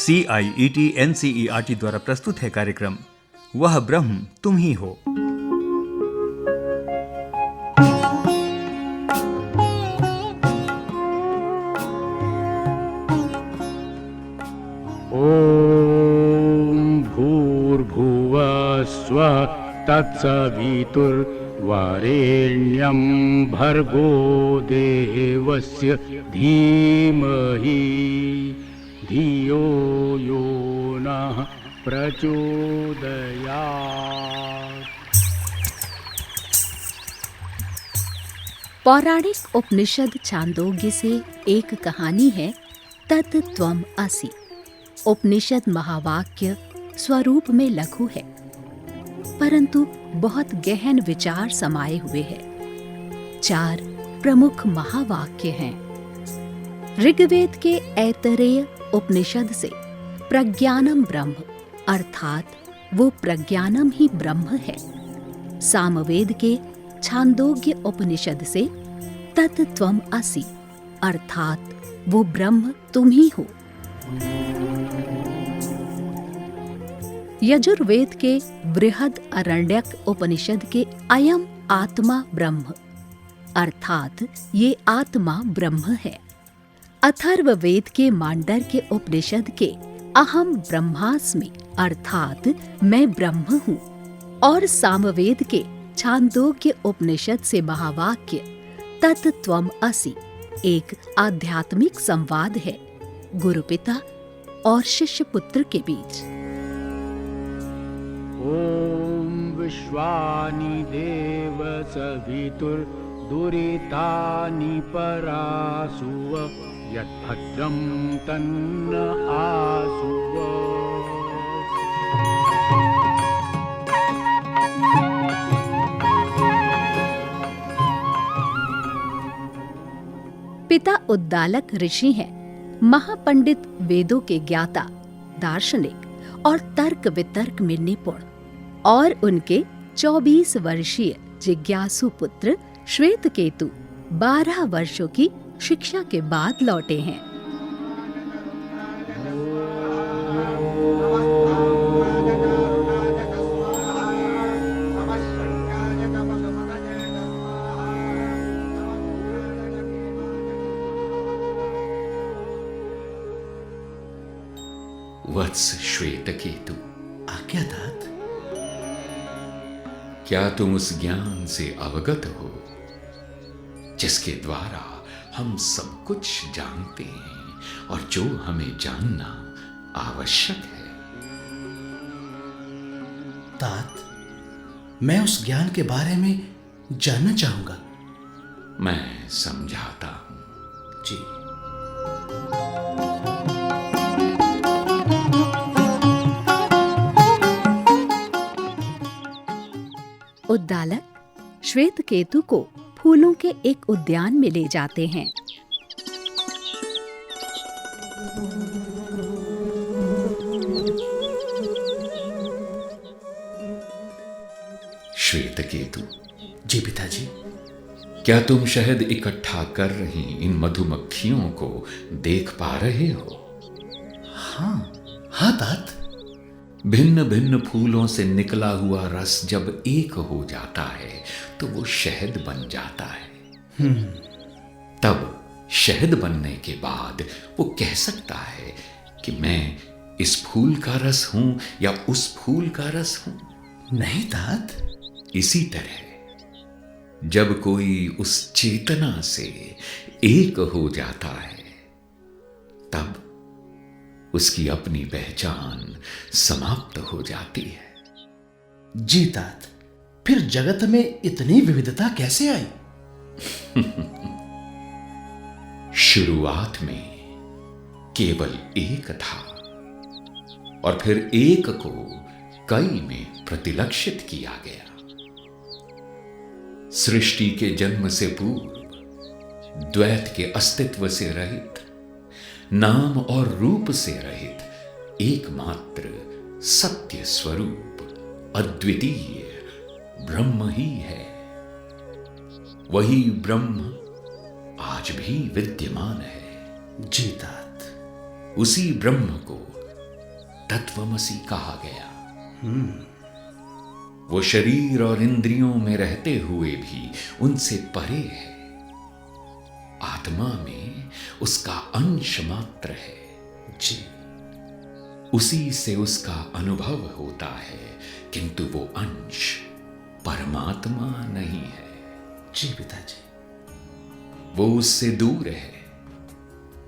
CIET NCERT द्वारा प्रस्तुत है कार्यक्रम वह ब्रह्म तुम ही हो। ओम भूर्भुवः स्वः तत्सवितुर्वरेण्यं भर्गो देवस्य धीमहि धियो यो नः प्रचोदयात्। पौराणिक उपनिषद छांदोग्य से एक कहानी है तत् त्वम् असि। उपनिषद महावाक्य स्वरूप में लघु है, परंतु बहुत गहन विचार समाये हुए हैं। 4 प्रमुख महावाक्य हैं। ऋग्वेद के ऐतरेय उपनिषद से प्रज्ञानम ब्रह्म अर्थात वो प्रज्ञानम ही ब्रह्म है। सामवेद के छांदोग्य उपनिषद से तत् त्वम् असि अर्थात वो ब्रह्म तुम ही हो। यजुर्वेद के बृहद अरण्यक उपनिषद के अयम आत्मा ब्रह्म अर्थात ये आत्मा ब्रह्म है। अथर्ववेद के मांडर्य उपनिषद के अहम ब्रह्मास्मि अर्थात मैं ब्रह्म हूँ और सामवेद के छांदोग्य उपनिषद से महावाक्य तत् त्वम् असि एक आध्यात्मिक संवाद है गुरु पिता और शिष्य पुत्र के बीच। ओम विश्वानि देव सवितुर्दुरितानि परासुव यद्भद्रं तन्न आसुव। पिता उद्दालक ऋषि हैं, महापंडित, वेदों के ज्ञाता, दार्शनिक और तर्क वितर्क में निपुण, और उनके 24 वर्षीय जिज्ञासु पुत्र श्वेतकेतु 12 वर्षों की शिक्षा के बाद लौटे हैं। वत्स श्वेतकेतु, आज्ञादात, क्या तुम उस ज्ञान से अवगत हो जिसके द्वारा हम सब कुछ जानते हैं और जो हमें जानना आवश्यक है? तात, मैं उस ज्ञान के बारे में जानना चाहूंगा। मैं समझाता हूं। जी। उद्दालक श्वेतकेतु को फूलों के एक उद्यान में ले जाते हैं। श्वेतकेतु, जी पिताजी। क्या तुम शहद इकट्ठा कर रही इन मधुमक्खियों को देख पा रहे हो? हाँ तात। भिन्न भिन्न फूलों से निकला हुआ रस जब एक हो जाता है तो वो शहद बन जाता है। तब शहद बनने के बाद वो कह सकता है कि मैं इस फूल का रस हूं या उस फूल का रस हूं। नहीं तात। इसी तरह जब कोई उस चेतना से एक हो जाता है तब उसकी अपनी पहचान समाप्त हो जाती है। जी तात, फिर जगत में इतनी विविधता कैसे आई? शुरुआत में केवल एक था और फिर एक को कई में प्रतिलक्षित किया गया। सृष्टि के जन्म से पूर्व द्वैत के अस्तित्व से रहित, नाम और रूप से रहित एकमात्र सत्य स्वरूप अद्वितीय ब्रह्म ही है। वही ब्रह्म आज भी विद्यमान है। जी तात। उसी ब्रह्म को तत्वमसि कहा गया। वो शरीर और इंद्रियों में रहते हुए भी उनसे परे है। आत्मा में उसका अंश मात्र है। जी उसी से उसका अनुभव होता है, किंतु वो अंश परमात्मा नहीं है। जी पिताजी। वो उससे दूर है।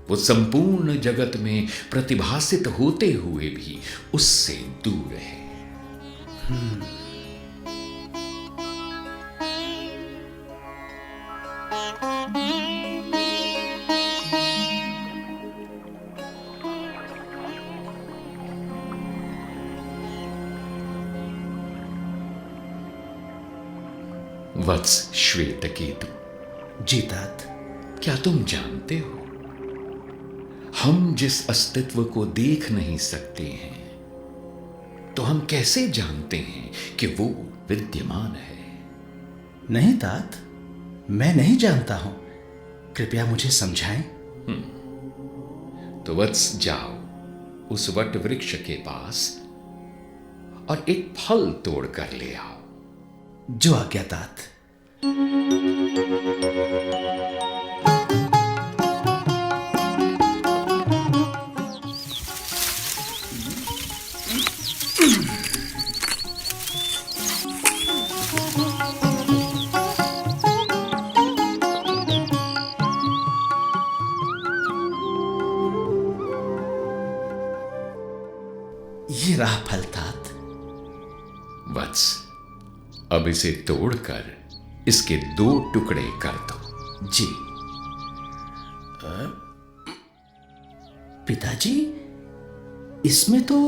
वो संपूर्ण जगत में प्रतिभासित होते हुए भी उससे दूर है। वत्स श्वेतकेतु, जी तात। क्या तुम जानते हो, हम जिस अस्तित्व को देख नहीं सकते हैं, तो हम कैसे जानते हैं कि वो विद्यमान है? नहीं तात, मैं नहीं जानता हूं। कृपया मुझे समझाएं। तो वत्स जाओ उस वट वृक्ष के पास और एक फल तोड़ कर ले आओ। जो आज्ञा तात। ये रहा फल तात। वत्स, अब इसे तोड़कर इसके 2 टुकड़े कर दो। जी। पिताजी, इसमें तो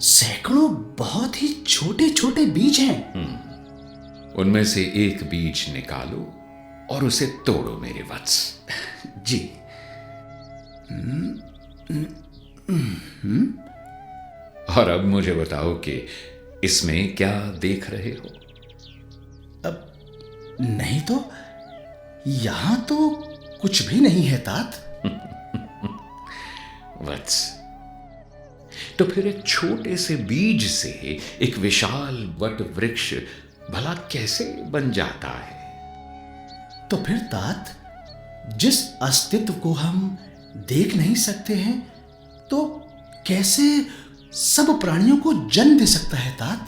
सैकड़ों बहुत ही छोटे छोटे बीज हैं। उनमें से एक बीज निकालो और उसे तोड़ो मेरे वत्स। जी। और अब मुझे बताओ कि इसमें क्या देख रहे हो? अब नहीं तो, यहां तो कुछ भी नहीं है तात। वत्स, तो फिर एक छोटे से बीज से एक विशाल वट वृक्ष भला कैसे बन जाता है? तो फिर तात, जिस अस्तित्व को हम देख नहीं सकते हैं, तो कैसे सब प्राणियों को जन्म दे सकता है तात?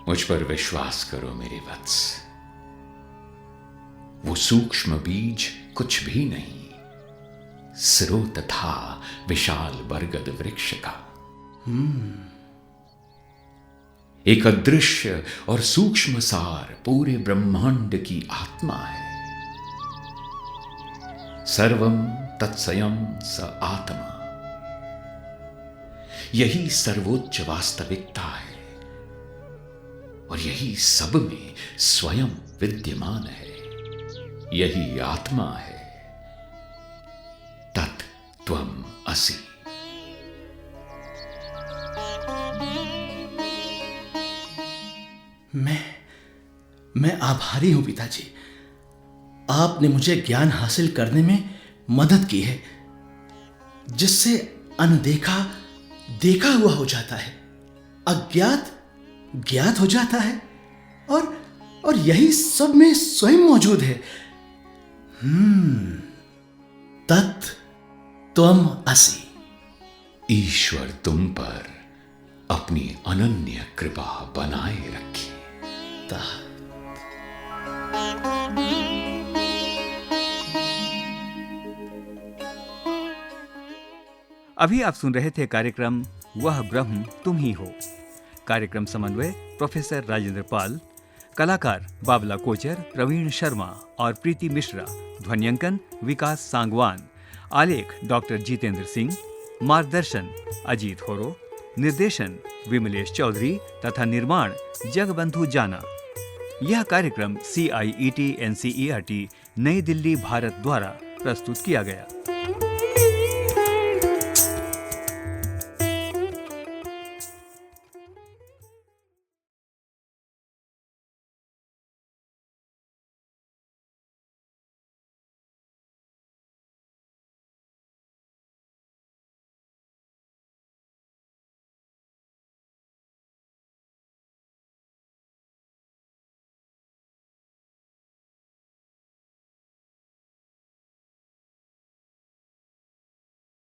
मुझ पर विश्वास करो मेरे वत्स, वो सूक्ष्म बीज कुछ भी नहीं, स्रोत था विशाल बरगद वृक्ष का। एक अदृश्य और सूक्ष्म सार पूरे ब्रह्मांड की आत्मा है। सर्वम तत्सयं स आत्मा, यही सर्वोच्च वास्तविकता है और यही सब में स्वयं विद्यमान है। यही आत्मा है। तत् त्वम असि। मैं आभारी हूं पिताजी। आपने मुझे ज्ञान हासिल करने में मदद की है, जिससे अनदेखा देखा हुआ हो जाता है, अज्ञात ज्ञात हो जाता है, और यही सब में स्वयं मौजूद है। तत् त्वम असि। ईश्वर तुम पर अपनी अनन्य कृपा बनाए रखे। अभी आप सुन रहे थे कार्यक्रम वह ब्रह्म तुम ही हो। कार्यक्रम समन्वय प्रोफेसर राजेंद्र पाल, कलाकार बाबला कोचर, प्रवीण शर्मा और प्रीति मिश्रा, ध्वन्यांकन विकास सांगवान, आलेख डॉक्टर जितेंद्र सिंह, मार्गदर्शन अजीत होरो, निर्देशन विमलेश चौधरी तथा निर्माण जगबंधु जाना। यह कार्यक्रम CIET NCERT नई दिल्ली भारत द्वारा प्रस्तुत किया गया।